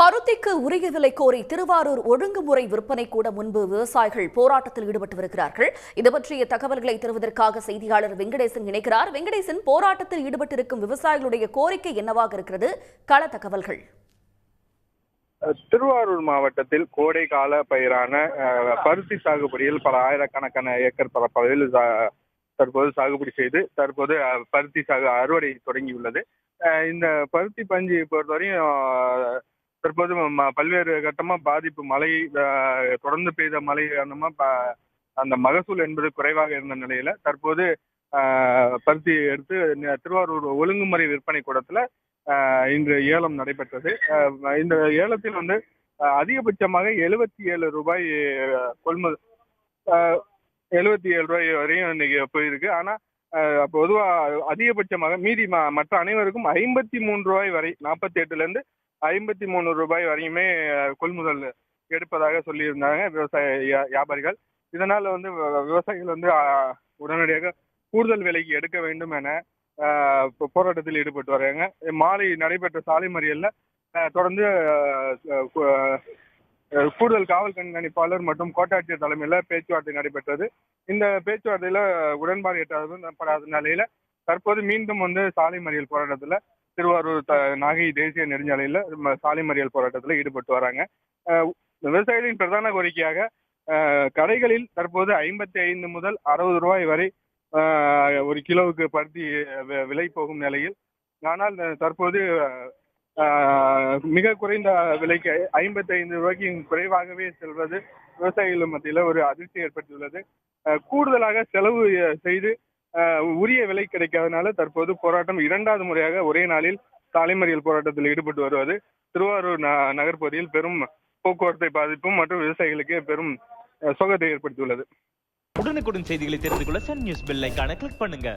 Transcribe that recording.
பருத்திக்கு உரிய விலை கோரி திருவாரூர் ஒழுங்குமுறை விற்பனை கூட முன்பு விவசாயிகள் போராட்டத்தில் ஈடுபட்டு வருகிறார்கள். இது பற்றிய தகவல்களை தருவதற்காக செய்தியாளர் வெங்கடேசன் இணைக்கிறார். வெங்கடேசன், போராட்டத்தில் ஈடுபட்டிருக்கும் விவசாயிகளுடைய கோரிக்கை என்னவாக இருக்கிறது? கள தகவல்கள். திருவாரூர் மாவட்டத்தில் கோடை கால பயிரான பருத்தி சாகுபடியில் பல ஆயிரக்கணக்கான ஏக்கர் பரப்பளவில் தற்போது சாகுபடி செய்து தற்போது பருத்தி அறுவடை தொடங்கியுள்ளது. இந்த பருத்தி பஞ்சு பொறுத்தவரையும் தற்போது பல்வேறு கட்டமா பாதிப்பு, மழை தொடர்ந்து பெய்த மழை காரணமா அந்த மகசூல் என்பது குறைவாக இருந்த நிலையில தற்போது பருத்தி எடுத்து திருவாரூர் ஒழுங்குமுறை விற்பனை கூடத்துல இன்று ஏலம் நடைபெற்றது. இந்த ஏலத்தில் அதிகபட்சமாக 77 ரூபாய் கொள்முதல், 77 ரூபாய் வரையும் இன்னைக்கு போயிருக்கு. ஆனா பொதுவா அதிகபட்சமாக மீதி மற்ற அனைவருக்கும் 53 ரூபாய் வரை, 48ல இருந்து 53 ரூபாய் வரையுமே கொள்முதல் எடுப்பதாக சொல்லியிருந்தாங்க விவசாய வியாபாரிகள். இதனால விவசாயிகள் உடனடியாக கூடுதல் விலைக்கு எடுக்க வேண்டும் என போராட்டத்தில் ஈடுபட்டு வராங்க. மாலை நடைபெற்ற சாலை மறியல்ல தொடர்ந்து கூடுதல் காவல் கண்காணிப்பாளர் மற்றும் கோட்டாட்சியர் தலைமையில பேச்சுவார்த்தை நடைபெற்றது. இந்த பேச்சுவார்த்தையில உடன்பாடு எட்டாத நிலையில தற்போது மீண்டும் சாலை மறியல் போராட்டத்துல திருவாரூர் நாகை தேசிய நெடுஞ்சாலையில சாலை மறியல் போராட்டத்துல ஈடுபட்டு வராங்க. விவசாயிகளின் பிரதான கோரிக்கையாக கடைகளில் தற்போது 55 முதல் 60 ரூபாய் வரை ஒரு கிலோவுக்கு பருத்தி விலை போகும் நிலையில், ஆனால் தற்போது மிக குறைந்த விலைக்கு 55 ரூபாய்க்கு குறைவாகவே செல்வது விவசாயிகள் மத்தியில ஒரு அதிர்ச்சி ஏற்பட்டுள்ளது. கூடுதலாக செலவு செய்து உரிய விலை கிடைக்காதனால தற்போது போராட்டம் 2வது முறையாக ஒரே நாளில் சாலை மறியல் போராட்டத்தில் ஈடுபட்டு வருவது திருவாரூர் நகர்பகுதியில் பெரும் போக்குவரத்தை பாதிப்பும் மற்றும் விவசாயிகளுக்கு பெரும் சோகத்தை ஏற்படுத்தியுள்ளது. உடனுக்குடன் செய்திகளை தெரிந்து கொள்ள சன் நியூஸ் பெல் ஐகானை கிளிக் பண்ணுங்க.